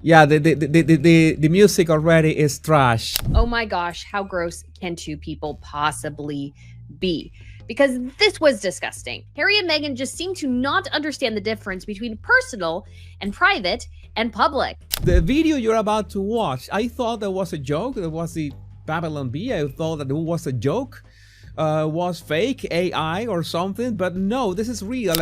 Yeah, the music already is trash. Oh my gosh, how gross can two people possibly be? Because this was disgusting. Harry and Meghan just seem to not understand the difference between personal and private and public. The video you're about to watch, I thought that was a joke. That was the Babylon Bee. I thought that it was a joke, was fake AI or something, but no, this is real.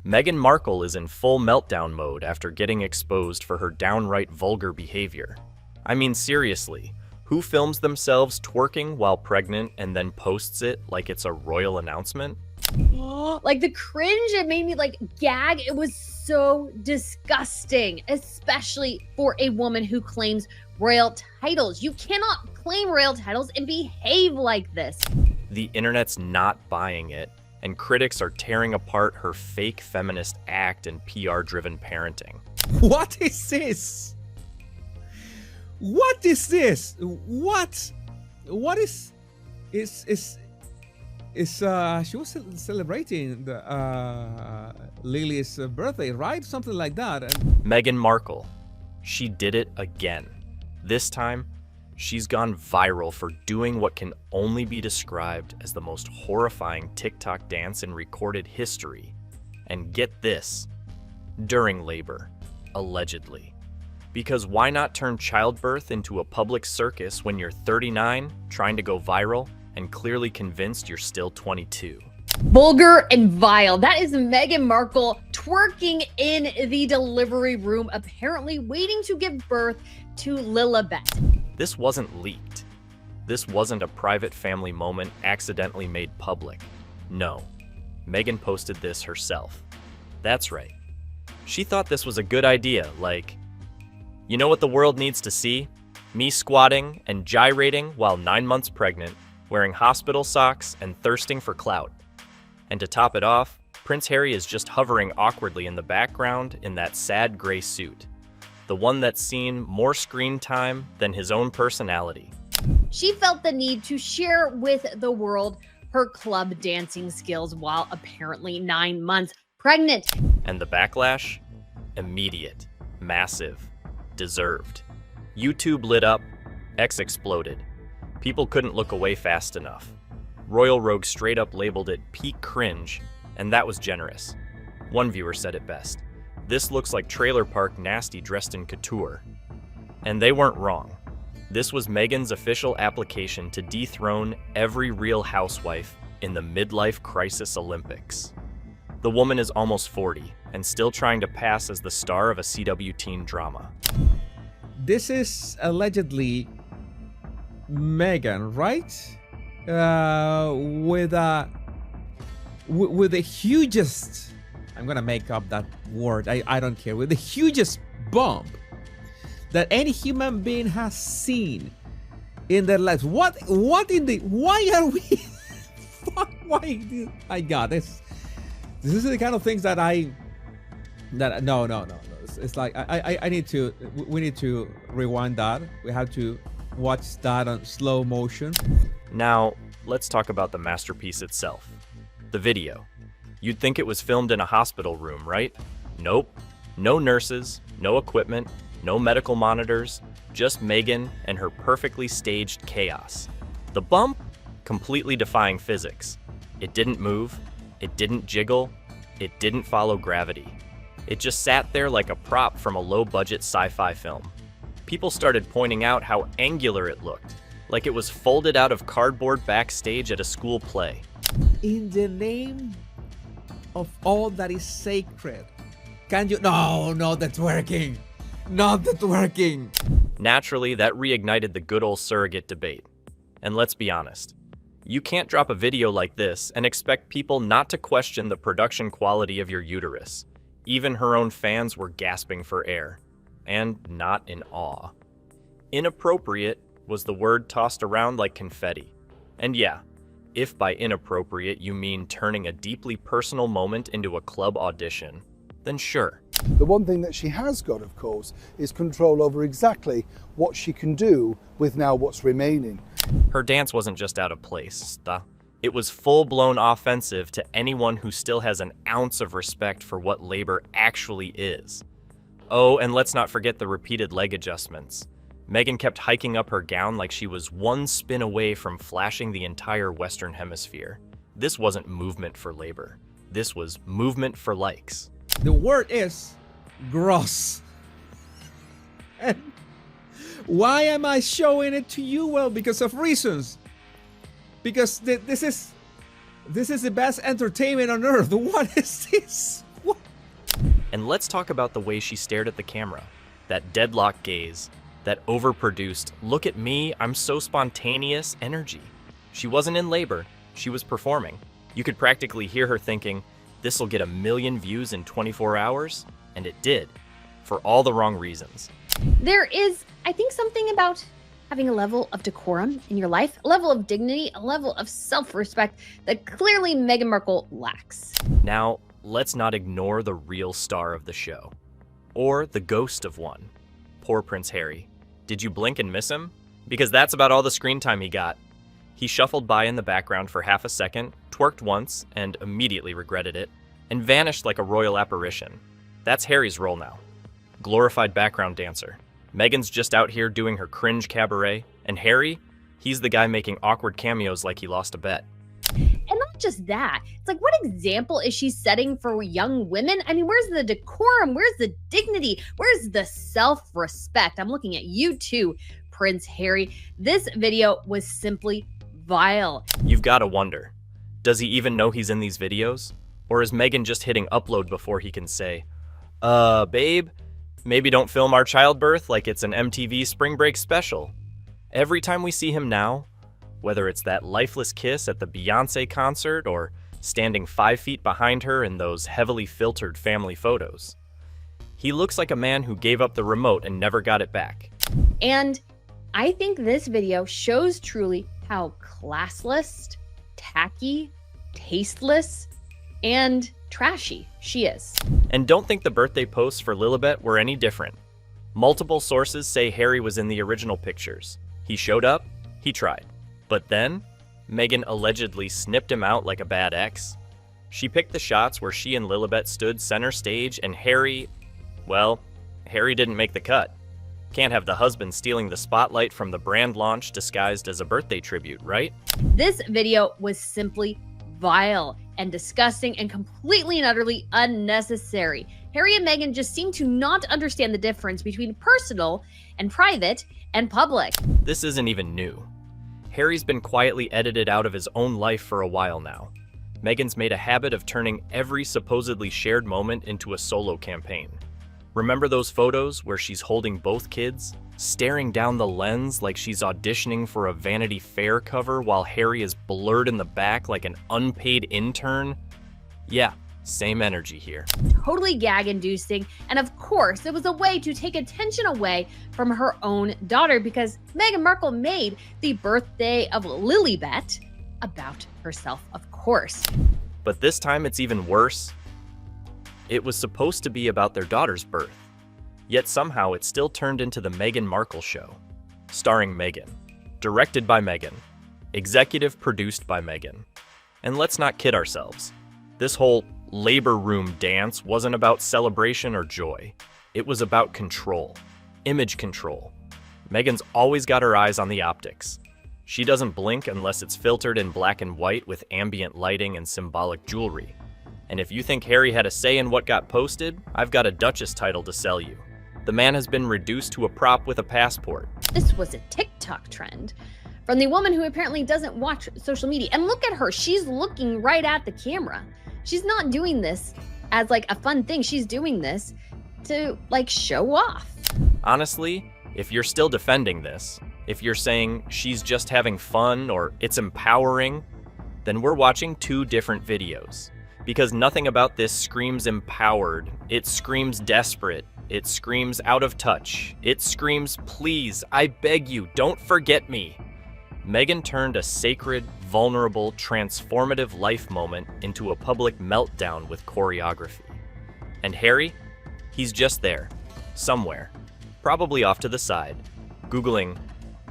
Meghan Markle is in full meltdown mode after getting exposed for her downright vulgar behavior. I mean, seriously, who films themselves twerking while pregnant and then posts it like it's a royal announcement? Like the cringe, it made me like gag. It was so disgusting, especially for a woman who claims royal titles. You cannot claim royal titles and behave like this. The internet's not buying it, and critics are tearing apart her fake feminist act and PR-driven parenting. What is this? What is this? What is she was celebrating Lily's birthday, right? Something like that. And Meghan Markle, she did it again. This time, she's gone viral for doing what can only be described as the most horrifying TikTok dance in recorded history. And get this, during labor, allegedly. Because why not turn childbirth into a public circus when you're 39, trying to go viral, and clearly convinced you're still 22? Vulgar and vile. That is Meghan Markle twerking in the delivery room, apparently waiting to give birth to Lilibet. This wasn't leaked. This wasn't a private family moment accidentally made public. No, Meghan posted this herself. That's right. She thought this was a good idea, like, you know what the world needs to see? Me squatting and gyrating while 9 months pregnant, wearing hospital socks and thirsting for clout. And to top it off, Prince Harry is just hovering awkwardly in the background in that sad gray suit. The one that's seen more screen time than his own personality. She felt the need to share with the world her club dancing skills while apparently 9 months pregnant. And the backlash? Immediate, massive, deserved. YouTube lit up, X exploded. People couldn't look away fast enough. Royal Rogue straight up labeled it peak cringe, and that was generous. One viewer said it best. This looks like trailer park nasty dressed in couture. And they weren't wrong. This was Meghan's official application to dethrone every real housewife in the midlife crisis Olympics. The woman is almost 40 and still trying to pass as the star of a CW teen drama. this is allegedly Meghan, right? With the hugest, I'm gonna make up that word, I don't care, with the hugest bump that any human being has seen in their lives. What in the, why are we fuck, why, my god, this is the kind of things that no, it's like I need to, we need to rewind that. We have to watch that on slow motion. Now let's talk about the masterpiece itself, the video. You'd think it was filmed in a hospital room, right? Nope. No nurses, no equipment, no medical monitors, just Meghan and her perfectly staged chaos. The bump? Completely defying physics. It didn't move, it didn't jiggle, it didn't follow gravity. It just sat there like a prop from a low-budget sci-fi film. People started pointing out how angular it looked, like it was folded out of cardboard backstage at a school play. In the name of all that is sacred, can you, no, the twerking, not the twerking. Naturally, that reignited the good old surrogate debate. And let's be honest, you can't drop a video like this and expect people not to question the production quality of your uterus. Even her own fans were gasping for air, and not in awe. Inappropriate was the word tossed around like confetti. And yeah, if by inappropriate you mean turning a deeply personal moment into a club audition, then sure. The one thing that she has got, of course, is control over exactly what she can do with now what's remaining. Her dance wasn't just out of place, It was full-blown offensive to anyone who still has an ounce of respect for what labor actually is. Oh, and let's not forget the repeated leg adjustments. Meghan kept hiking up her gown like she was one spin away from flashing the entire Western Hemisphere. This wasn't movement for labor. This was movement for likes. The word is gross. And why am I showing it to you? Well, because of reasons. Because this is the best entertainment on earth. What is this? What? And let's talk about the way she stared at the camera. That deadlock gaze, that overproduced, look at me, I'm so spontaneous energy. She wasn't in labor, she was performing. You could practically hear her thinking, this'll get 1 million views in 24 hours, and it did, for all the wrong reasons. There is, I think, something about having a level of decorum in your life, a level of dignity, a level of self-respect that clearly Meghan Markle lacks. Now, let's not ignore the real star of the show, or the ghost of one. Poor Prince Harry. Did you blink and miss him? Because that's about all the screen time he got. He shuffled by in the background for half a second, twerked once, and immediately regretted it, and vanished like a royal apparition. That's Harry's role now. Glorified background dancer. Meghan's just out here doing her cringe cabaret, and Harry, he's the guy making awkward cameos like he lost a bet. And not just that, it's like, what example is she setting for young women? I mean, where's the decorum? Where's the dignity? Where's the self-respect? I'm looking at you too, Prince Harry. This video was simply vile. You've got to wonder, does he even know he's in these videos? Or is Meghan just hitting upload before he can say, babe, maybe don't film our childbirth like it's an MTV spring break special. Every time we see him now, whether it's that lifeless kiss at the Beyoncé concert or standing 5 feet behind her in those heavily filtered family photos, he looks like a man who gave up the remote and never got it back. And I think this video shows truly how classless, tacky, tasteless, and trashy she is. And don't think the birthday posts for Lilibet were any different. Multiple sources say Harry was in the original pictures. He showed up, he tried. But then, Meghan allegedly snipped him out like a bad ex. She picked the shots where she and Lilibet stood center stage and Harry, well, Harry didn't make the cut. Can't have the husband stealing the spotlight from the brand launch disguised as a birthday tribute, right? This video was simply vile and disgusting and completely and utterly unnecessary. Harry and Meghan just seem to not understand the difference between personal and private and public. This isn't even new. Harry's been quietly edited out of his own life for a while now. Meghan's made a habit of turning every supposedly shared moment into a solo campaign. Remember those photos where she's holding both kids, staring down the lens like she's auditioning for a Vanity Fair cover while Harry is blurred in the back like an unpaid intern? Yeah, same energy here. Totally gag-inducing, and of course, it was a way to take attention away from her own daughter because Meghan Markle made the birthday of Lilibet about herself, of course. But this time it's even worse. It was supposed to be about their daughter's birth, yet somehow it still turned into the Meghan Markle show. Starring Meghan, directed by Meghan, executive produced by Meghan. And let's not kid ourselves. This whole labor room dance wasn't about celebration or joy. It was about control, image control. Meghan's always got her eyes on the optics. She doesn't blink unless it's filtered in black and white with ambient lighting and symbolic jewelry. And if you think Harry had a say in what got posted, I've got a Duchess title to sell you. The man has been reduced to a prop with a passport. This was a TikTok trend from the woman who apparently doesn't watch social media. And look at her, she's looking right at the camera. She's not doing this as like a fun thing. She's doing this to like show off. Honestly, if you're still defending this, if you're saying she's just having fun or it's empowering, then we're watching two different videos. Because nothing about this screams empowered, it screams desperate, it screams out of touch, it screams please, I beg you, don't forget me. Meghan turned a sacred, vulnerable, transformative life moment into a public meltdown with choreography. And Harry? He's just there, somewhere, probably off to the side, Googling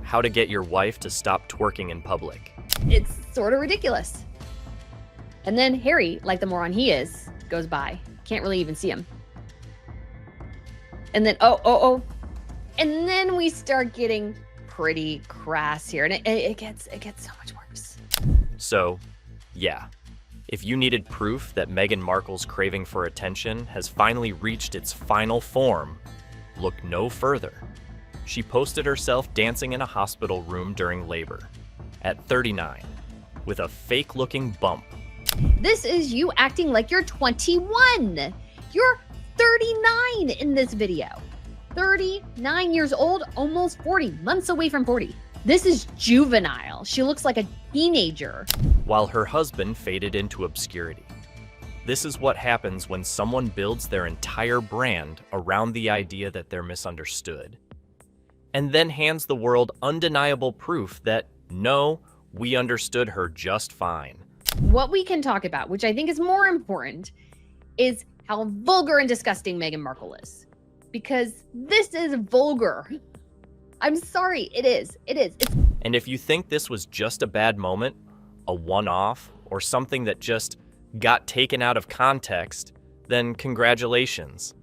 how to get your wife to stop twerking in public. It's sort of ridiculous. And then Harry, like the moron he is, goes by. Can't really even see him. And then, oh. And then we start getting pretty crass here. And it gets so much worse. So, yeah. If you needed proof that Meghan Markle's craving for attention has finally reached its final form, look no further. She posted herself dancing in a hospital room during labor, at 39, with a fake-looking bump. This is you acting like you're 21. You're 39 in this video. 39 years old, almost 40, months away from 40. This is juvenile. She looks like a teenager. While her husband faded into obscurity. This is what happens when someone builds their entire brand around the idea that they're misunderstood, and then hands the world undeniable proof that, no, we understood her just fine. What we can talk about, which I think is more important, is how vulgar and disgusting Meghan Markle is. Because this is vulgar. I'm sorry, it is. And if you think this was just a bad moment, a one-off, or something that just got taken out of context, then congratulations.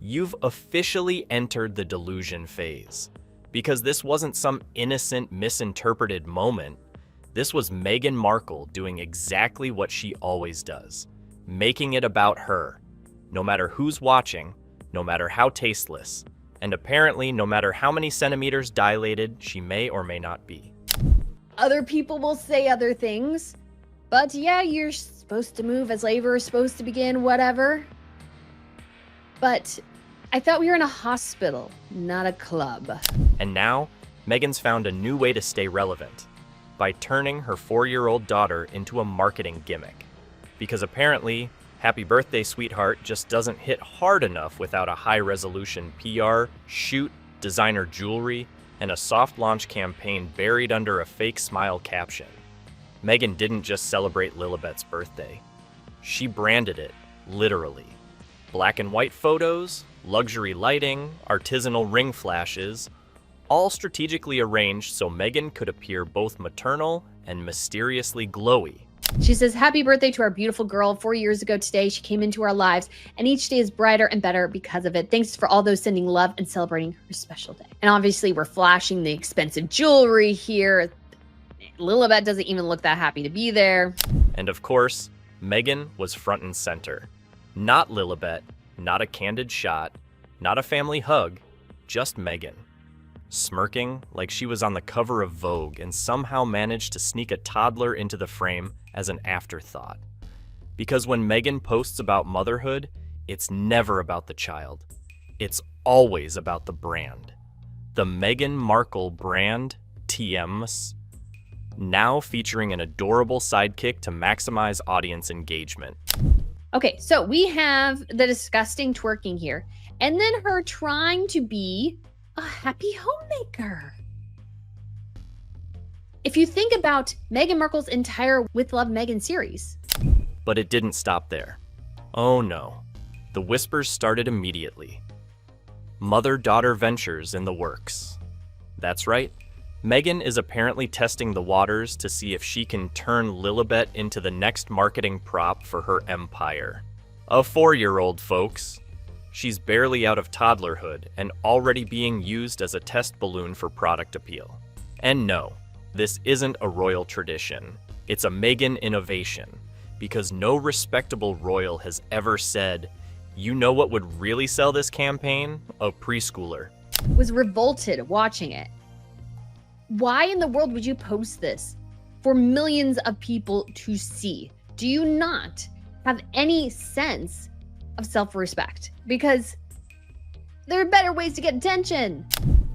You've officially entered the delusion phase, because this wasn't some innocent, misinterpreted moment. This was Meghan Markle doing exactly what she always does, making it about her, no matter who's watching, no matter how tasteless, and apparently no matter how many centimeters dilated she may or may not be. Other people will say other things, but yeah, you're supposed to move as labor is supposed to begin, whatever. But I thought we were in a hospital, not a club. And now, Meghan's found a new way to stay relevant, by turning her 4-year-old daughter into a marketing gimmick. Because apparently, Happy Birthday, Sweetheart just doesn't hit hard enough without a high-resolution PR, shoot, designer jewelry, and a soft launch campaign buried under a fake smile caption. Meghan didn't just celebrate Lilibet's birthday. She branded it, literally. Black and white photos, luxury lighting, artisanal ring flashes, all strategically arranged so Meghan could appear both maternal and mysteriously glowy. She says, happy birthday to our beautiful girl. 4 years ago today, she came into our lives, and each day is brighter and better because of it. Thanks for all those sending love and celebrating her special day. And obviously, we're flashing the expensive jewelry here. Lilibet doesn't even look that happy to be there. And of course, Meghan was front and center. Not Lilibet, not a candid shot, not a family hug, just Meghan. Smirking like she was on the cover of Vogue and somehow managed to sneak a toddler into the frame as an afterthought. Because when Meghan posts about motherhood, it's never about the child. It's always about the brand. The Meghan Markle brand, TMs, now featuring an adorable sidekick to maximize audience engagement. Okay, so we have the disgusting twerking here, and then her trying to be a happy homemaker. If you think about Meghan Markle's entire With Love Meghan series. But it didn't stop there. Oh no. The whispers started immediately. Mother-daughter ventures in the works. That's right. Meghan is apparently testing the waters to see if she can turn Lilibet into the next marketing prop for her empire. A 4-year-old, folks. She's barely out of toddlerhood and already being used as a test balloon for product appeal. And no, this isn't a royal tradition. It's a Meghan innovation, because no respectable royal has ever said, you know what would really sell this campaign? A preschooler. Was revolted watching it. Why in the world would you post this for millions of people to see? Do you not have any sense of self-respect? Because there are better ways to get attention.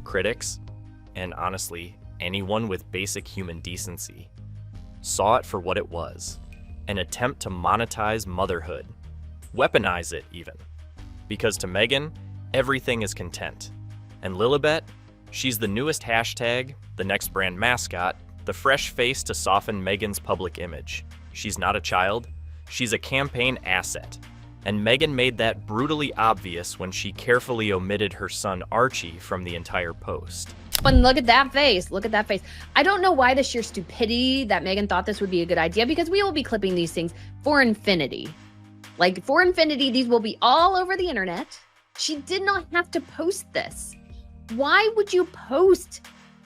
Critics, and honestly, anyone with basic human decency, saw it for what it was, an attempt to monetize motherhood, weaponize it even. Because to Meghan, everything is content. And Lilibet, she's the newest hashtag, the next brand mascot, the fresh face to soften Meghan's public image. She's not a child, she's a campaign asset. And Meghan made that brutally obvious when she carefully omitted her son Archie from the entire post. And look at that face. Look at that face. I don't know why the sheer stupidity that Meghan thought this would be a good idea, because we will be clipping these things for infinity. Like, for infinity, these will be all over the internet. She did not have to post this. Why would you post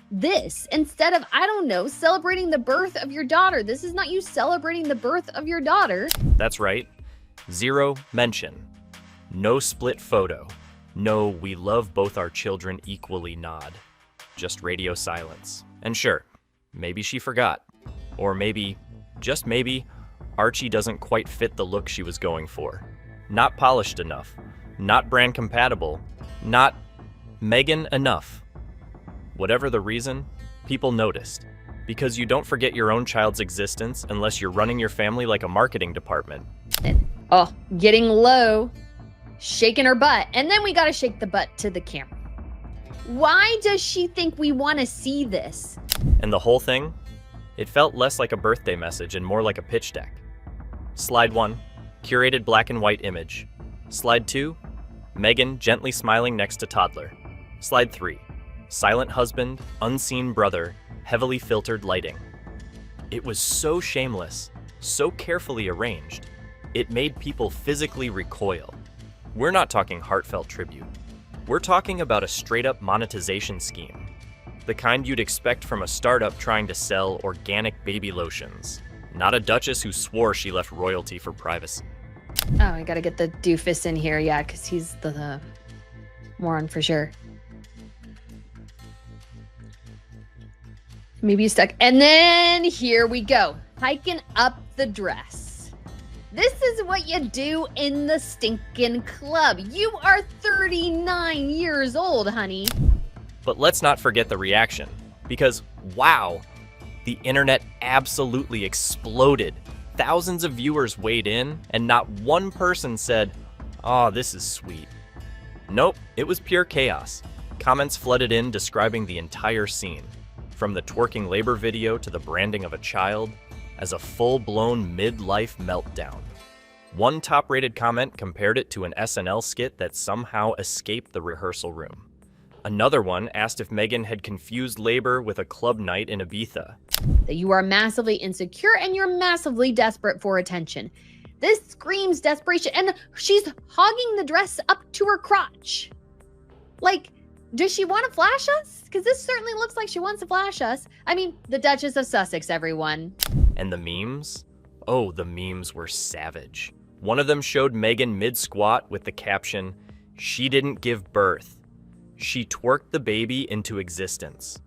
this instead of, I don't know, celebrating the birth of your daughter? This is not you celebrating the birth of your daughter. That's right. Zero mention. No split photo. No, we love both our children equally nod. Just radio silence. And sure, maybe she forgot. Or maybe, just maybe, Archie doesn't quite fit the look she was going for. Not polished enough. Not brand compatible. Not Meghan enough. Whatever the reason, people noticed. Because you don't forget your own child's existence unless you're running your family like a marketing department. Oh, getting low, shaking her butt. And then we got to shake the butt to the camera. Why does she think we want to see this? And the whole thing? It felt less like a birthday message and more like a pitch deck. Slide 1, curated black and white image. Slide 2, Meghan gently smiling next to toddler. Slide 3, silent husband, unseen brother, heavily filtered lighting. It was so shameless, so carefully arranged. It made people physically recoil. We're not talking heartfelt tribute. We're talking about a straight-up monetization scheme. The kind you'd expect from a startup trying to sell organic baby lotions. Not a duchess who swore she left royalty for privacy. Oh, I gotta get the doofus in here, yeah, because he's the moron for sure. Maybe he's stuck. And then here we go. Hiking up the dress. This is what you do in the stinking club. You are 39 years old, honey. But let's not forget the reaction. Because, wow, the internet absolutely exploded. Thousands of viewers weighed in, and not one person said, "Oh, this is sweet." Nope, it was pure chaos. Comments flooded in describing the entire scene, from the twerking labor video to the branding of a child, as a full-blown midlife meltdown. One top-rated comment compared it to an SNL skit that somehow escaped the rehearsal room. Another one asked if Meghan had confused labor with a club night in Ibiza. That you are massively insecure and you're massively desperate for attention. This screams desperation, and she's hogging the dress up to her crotch. Like, does she want to flash us? Because this certainly looks like she wants to flash us. I mean, the Duchess of Sussex, everyone. And the memes? Oh, the memes were savage. One of them showed Meghan mid-squat with the caption, "She didn't give birth. She twerked the baby into existence."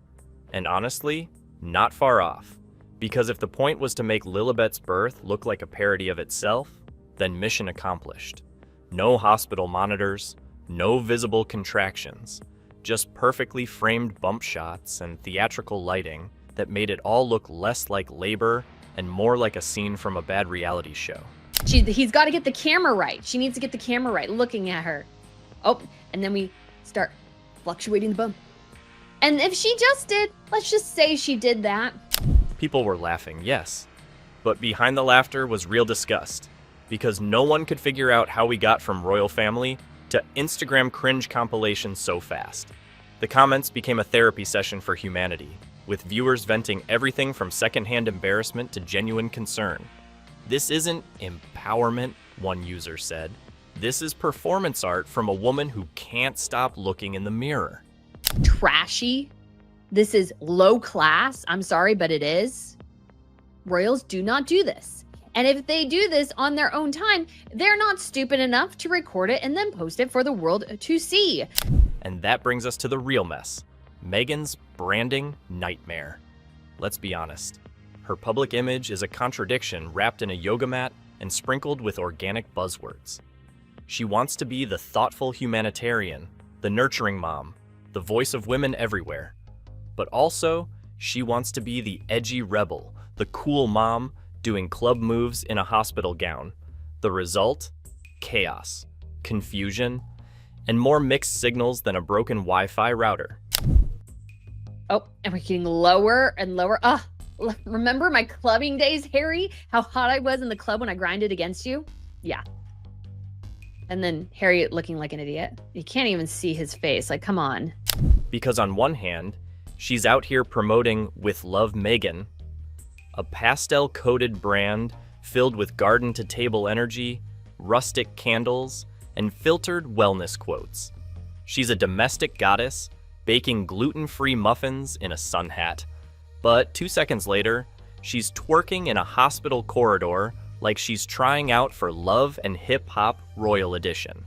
And honestly, not far off. Because if the point was to make Lilibet's birth look like a parody of itself, then mission accomplished. No hospital monitors, no visible contractions, just perfectly framed bump shots and theatrical lighting that made it all look less like labor and more like a scene from a bad reality show. He's got to get the camera right. She needs to get the camera right, looking at her. Oh, and then we start fluctuating the bump. And if she just did, let's just say she did that. People were laughing, yes. But behind the laughter was real disgust, because no one could figure out how we got from royal family to Instagram cringe compilations so fast. The comments became a therapy session for humanity, with viewers venting everything from secondhand embarrassment to genuine concern. "This isn't empowerment," one user said. "This is performance art from a woman who can't stop looking in the mirror." Trashy. This is low class. I'm sorry, but it is. Royals do not do this. And if they do this on their own time, they're not stupid enough to record it and then post it for the world to see. And that brings us to the real mess. Meghan's branding nightmare. Let's be honest. Her public image is a contradiction wrapped in a yoga mat and sprinkled with organic buzzwords. She wants to be the thoughtful humanitarian, the nurturing mom, the voice of women everywhere. But also, she wants to be the edgy rebel, the cool mom doing club moves in a hospital gown. The result? Chaos, confusion, and more mixed signals than a broken Wi-Fi router. Oh, and we're getting lower and lower. Remember my clubbing days, Harry? How hot I was in the club when I grinded against you? Yeah. And then Harry looking like an idiot. You can't even see his face. Like, come on. Because on one hand, She's out here promoting With Love Meghan, a pastel-coated brand filled with garden-to-table energy, rustic candles, and filtered wellness quotes. She's a domestic goddess, baking gluten-free muffins in a sun hat. But 2 seconds later, she's twerking in a hospital corridor like she's trying out for Love and Hip Hop Royal Edition.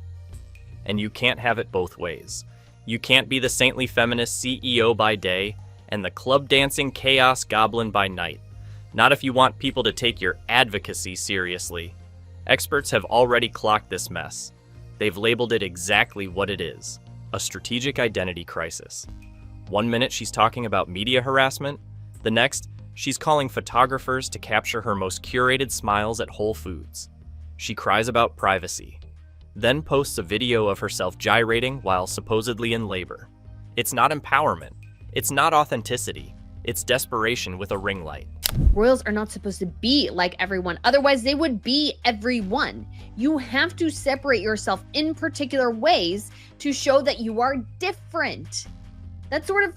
And you can't have it both ways. You can't be the saintly feminist CEO by day and the club dancing chaos goblin by night. Not if you want people to take your advocacy seriously. Experts have already clocked this mess. They've labeled it exactly what it is: a strategic identity crisis. 1 minute she's talking about media harassment, the next, she's calling photographers to capture her most curated smiles at Whole Foods. She cries about privacy, then posts a video of herself gyrating while supposedly in labor. It's not empowerment. It's not authenticity. It's desperation with a ring light. Royals are not supposed to be like everyone. Otherwise, they would be everyone. You have to separate yourself in particular ways to show that you are different. That's sort of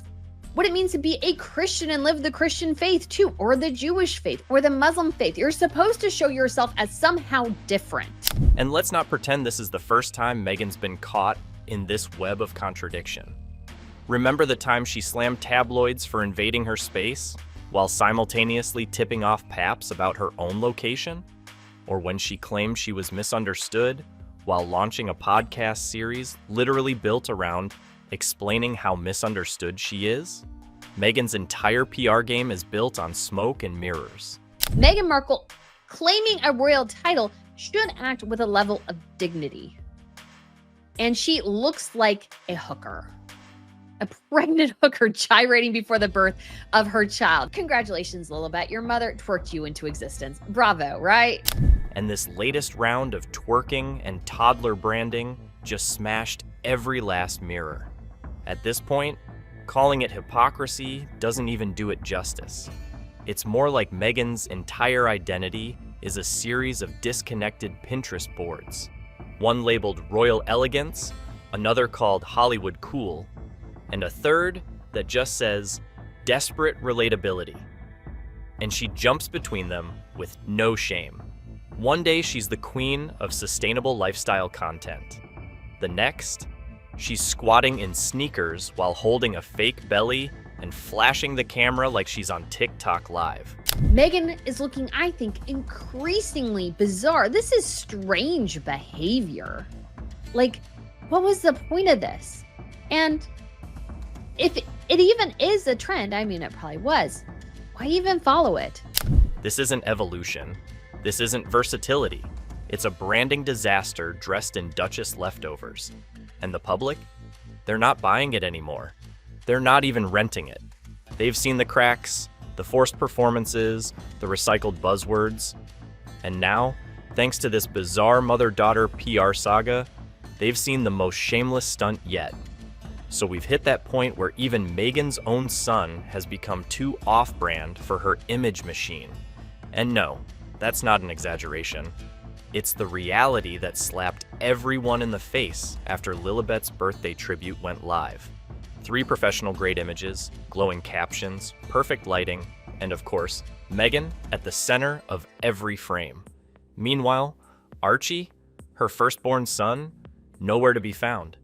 what it means to be a Christian and live the Christian faith too, or the Jewish faith, or the Muslim faith. You're supposed to show yourself as somehow different. And let's not pretend this is the first time Meghan's been caught in this web of contradiction. Remember the time she slammed tabloids for invading her space, while simultaneously tipping off Paps about her own location? Or when she claimed she was misunderstood while launching a podcast series literally built around explaining how misunderstood she is? Meghan's entire PR game is built on smoke and mirrors. Meghan Markle, claiming a royal title, should act with a level of dignity. And she looks like a hooker. A pregnant hooker gyrating before the birth of her child. Congratulations, Lilibet. Your mother twerked you into existence. Bravo, right? And this latest round of twerking and toddler branding just smashed every last mirror. At this point, calling it hypocrisy doesn't even do it justice. It's more like Meghan's entire identity is a series of disconnected Pinterest boards. One labeled Royal Elegance, another called Hollywood Cool, and a third that just says Desperate Relatability. And she jumps between them with no shame. One day she's the queen of sustainable lifestyle content. The next, she's squatting in sneakers while holding a fake belly and flashing the camera like she's on TikTok Live. Meghan is looking, I think, increasingly bizarre. This is strange behavior. Like, what was the point of this? And if it even is a trend, I mean, it probably was, why even follow it? This isn't evolution. This isn't versatility. It's a branding disaster dressed in Duchess leftovers. And the public? They're not buying it anymore. They're not even renting it. They've seen the cracks, the forced performances, the recycled buzzwords. And now, thanks to this bizarre mother-daughter PR saga, they've seen the most shameless stunt yet. So we've hit that point where even Meghan's own son has become too off-brand for her image machine. And no, that's not an exaggeration. It's the reality that slapped everyone in the face after Lilibet's birthday tribute went live. 3 professional-grade images, glowing captions, perfect lighting, and of course, Meghan at the center of every frame. Meanwhile, Archie, her firstborn son, nowhere to be found.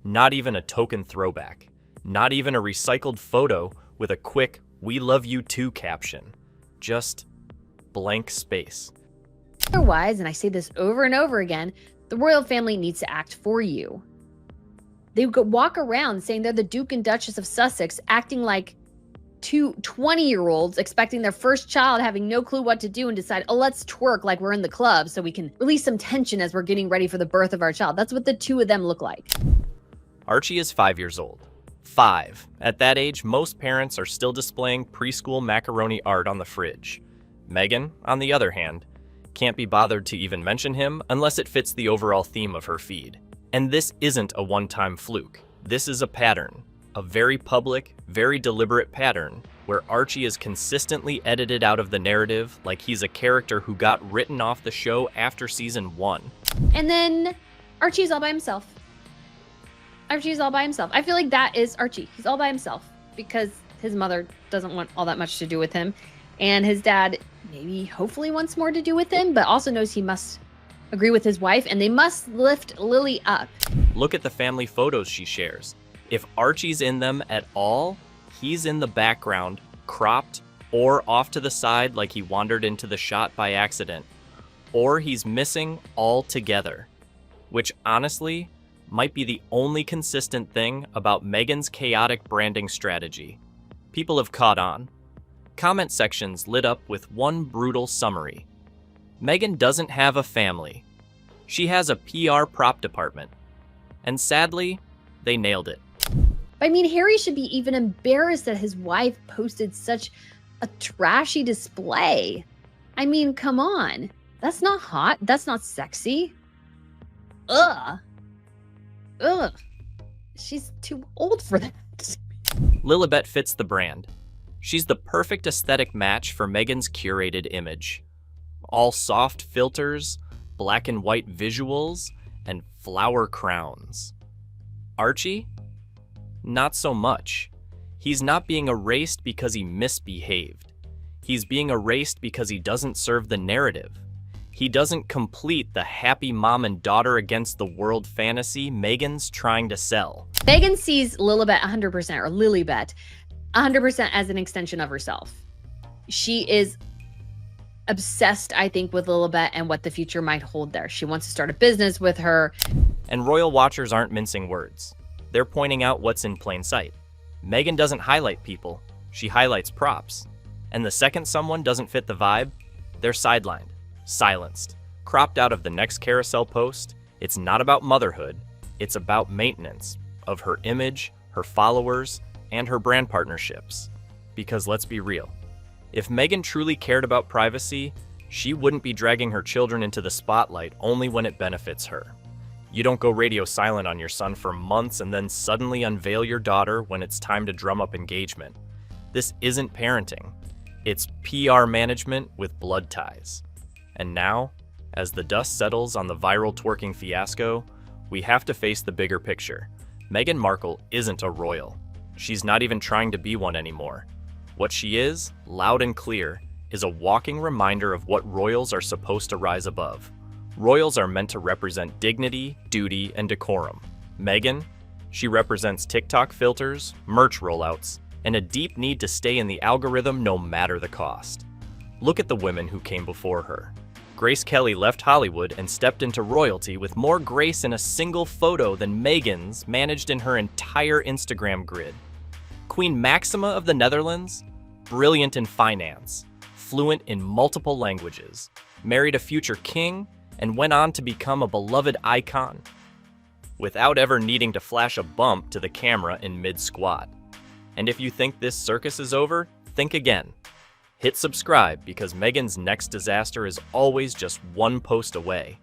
Not even a token throwback. Not even a recycled photo with a quick "We love you too" caption. Just blank space. Otherwise, and I say this over and over again, the royal family needs to act for you. They walk around saying they're the Duke and Duchess of Sussex, acting like 2 20-year-olds expecting their first child, having no clue what to do, and decide, oh, let's twerk like we're in the club so we can release some tension as we're getting ready for the birth of our child. That's what the 2 of them look like. Archie is 5 years old. 5. At that age, most parents are still displaying preschool macaroni art on the fridge. Meghan, on the other hand, can't be bothered to even mention him unless it fits the overall theme of her feed. And this isn't a one-time fluke. This is a pattern. A very public, very deliberate pattern where Archie is consistently edited out of the narrative like he's a character who got written off the show after season 1. And then Archie's all by himself. Archie's all by himself. I feel like that is Archie. He's all by himself because his mother doesn't want all that much to do with him. And his dad maybe hopefully wants more to do with him, but also knows he must agree with his wife and they must lift Lily up. Look at the family photos she shares. If Archie's in them at all, he's in the background, cropped, or off to the side like he wandered into the shot by accident. Or he's missing altogether, which honestly might be the only consistent thing about Meghan's chaotic branding strategy. People have caught on. Comment sections lit up with one brutal summary. Meghan doesn't have a family. She has a PR prop department. And sadly, they nailed it. I mean, Harry should be even embarrassed that his wife posted such a trashy display. I mean, come on. That's not hot. That's not sexy. Ugh. Ugh. She's too old for that. Lilibet fits the brand. She's the perfect aesthetic match for Meghan's curated image. All soft filters, black and white visuals, and flower crowns. Archie? Not so much. He's not being erased because he misbehaved. He's being erased because he doesn't serve the narrative. He doesn't complete the happy mom and daughter against the world fantasy Meghan's trying to sell. Meghan sees Lilibet 100%, or Lilibet 100% as an extension of herself. She is obsessed, I think, with Lilibet and what the future might hold there. She wants to start a business with her. And royal watchers aren't mincing words. They're pointing out what's in plain sight. Meghan doesn't highlight people, she highlights props. And the second someone doesn't fit the vibe, they're sidelined, silenced, cropped out of the next carousel post. It's not about motherhood, it's about maintenance of her image, her followers, and her brand partnerships. Because let's be real, if Meghan truly cared about privacy, she wouldn't be dragging her children into the spotlight only when it benefits her. You don't go radio silent on your son for months and then suddenly unveil your daughter when it's time to drum up engagement. This isn't parenting. It's PR management with blood ties. And now, as the dust settles on the viral twerking fiasco, we have to face the bigger picture. Meghan Markle isn't a royal. She's not even trying to be one anymore. What she is, loud and clear, is a walking reminder of what royals are supposed to rise above. Royals are meant to represent dignity, duty, and decorum. Meghan, she represents TikTok filters, merch rollouts, and a deep need to stay in the algorithm no matter the cost. Look at the women who came before her. Grace Kelly left Hollywood and stepped into royalty with more grace in a single photo than Meghan's managed in her entire Instagram grid. Queen Maxima of the Netherlands, brilliant in finance, fluent in multiple languages, married a future king, and went on to become a beloved icon, without ever needing to flash a bump to the camera in mid-squat. And if you think this circus is over, think again. Hit subscribe because Meghan's next disaster is always just one post away.